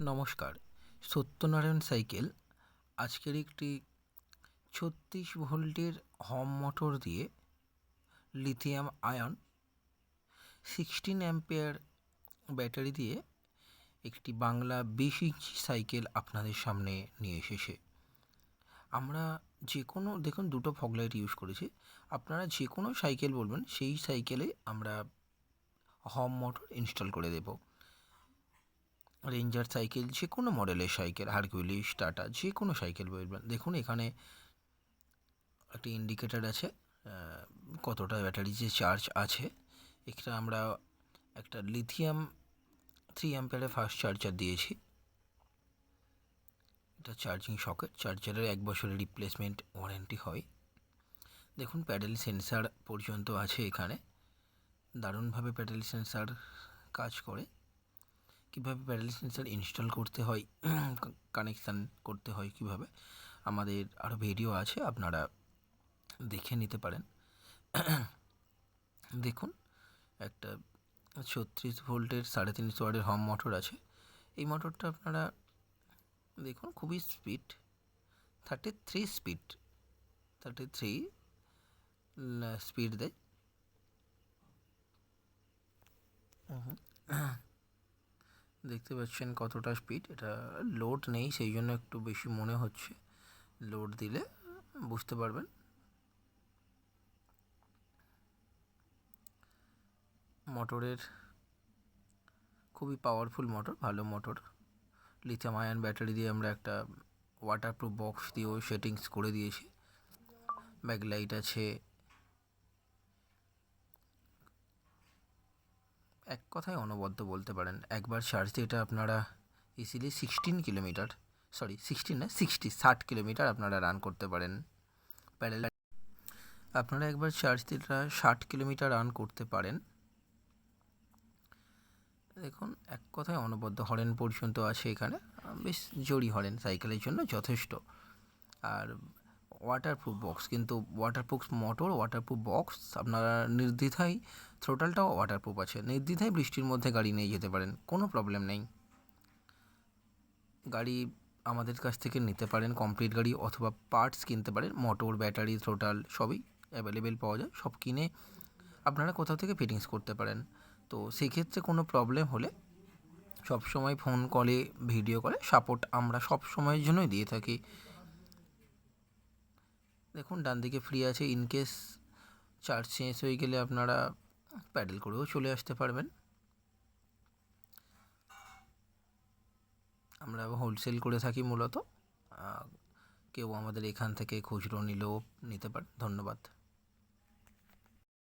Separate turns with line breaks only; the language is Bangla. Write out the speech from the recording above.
নমস্কার, সত্যনারায়ণ সাইকেল আজকের একটি 36 ভোল্টের হম মোটর দিয়ে লিথিয়াম আয়ন 16 অ্যাম্পিয়ার ব্যাটারি দিয়ে একটি বাংলা 20 ইঞ্চি সাইকেল আপনাদের সামনে নিয়ে এসেছে। আমরা যে কোনো দেখুন দুটো ফগ লাইট ইউজ করেছি। আপনারা যে কোনো সাইকেল বলবেন সেই সাইকেলে আমরা হম মোটর ইনস্টল করে দেব। রেঞ্জার সাইকেল, যে কোনো মডেলের সাইকেল, হারকিউলিস, টাটা, যে কোনো সাইকেল বলবেন। দেখুন এখানে একটা ইন্ডিকেটার আছে কতটা ব্যাটারি যে চার্জ আছে। এখানে আমরা একটা লিথিয়াম 3 অ্যাম্পিয়ারের ফাস্ট চার্জার দিয়েছি। এটা চার্জিং সকেট, চার্জারের 1 বছরের রিপ্লেসমেন্ট ওয়ারেন্টি হয়। দেখুন প্যাডেল সেন্সার পর্যন্ত আছে এখানে। দারুণভাবে প্যাডেল সেন্সার কাজ করে। কীভাবে প্যাডেল সেন্সার ইনস্টল করতে হয়, কানেকশান করতে হয় কীভাবে, আমাদের আরও ভিডিও আছে, আপনারা দেখে নিতে পারেন। দেখুন একটা 36 ভোল্টের 350 ওয়াটের হম মোটর আছে। এই মোটরটা আপনারা দেখুন খুবই স্পিড, 33 স্পিড দেয়। দেখতে পাচ্ছেন কতটা স্পিড। এটা লোড নেই সেই জন্য একটু বেশি মনে হচ্ছে, লোড দিলে বুঝতে পারবেন। মোটরের খুবই পাওয়ারফুল মোটর, ভালো মোটর। লিথিয়াম আয়ন ব্যাটারি দিয়ে আমরা একটা ওয়াটারপ্রুফ বক্স দিয়েও সেটিংস করে দিয়েছি। ব্যাকলাইট আছে। এক কথায় অনবদ্য বলতে পারেন। একবার চার্জ দিয়ে এটা আপনারা ইজিলি 60 কিলোমিটার আপনারা রান করতে পারেন। প্যারালাল আপনারা একবার চার্জ দিয়ে 60 কিলোমিটার রান করতে পারেন। দেখুন এক কথায় অনবদ্য, হরেন পর্যন্ত আছে এখানে, বেশ জোরি হরেন, সাইকেলের জন্য যথেষ্ট। আর ওয়াটারপ্রুফ বক্স, কিন্তু ওয়াটারপ্রুফ মোটর, ওয়াটারপ্রুফ বক্স, আপনারা নির্দ্বিধায়, থ্রোটলটাও ওয়াটারপ্রুফ আছে, নির্দ্বিধায় বৃষ্টির মধ্যে গাড়ি নিয়ে যেতে পারেন, কোনো প্রবলেম নেই। গাড়ি আমাদের কাছ থেকে নিতে পারেন কমপ্লিট গাড়ি, অথবা পার্টস কিনতে পারেন। মোটর, ব্যাটারি, থ্রোটল সবই অ্যাভেলেবেল পাওয়া যায়। সব কিনে আপনারা কোথাও থেকে ফিটিংস করতে পারেন। তো সেক্ষেত্রে কোনো প্রবলেম হলে সবসময় ফোন কলে, ভিডিও কলে সাপোর্ট আমরা সব সময়ের জন্যই দিয়ে থাকি। দেখুন ডান দিকে ফ্রি আছে, ইনকেস চার্জ শেষ হয়ে গেলে আপনারা প্যাডেল করেও চলে আসতে পারবেন। আমরা হোলসেল করে থাকি মূলত, কেউ আমাদের এখান থেকে খুচরো নিলেও নিতে পারেন। ধন্যবাদ।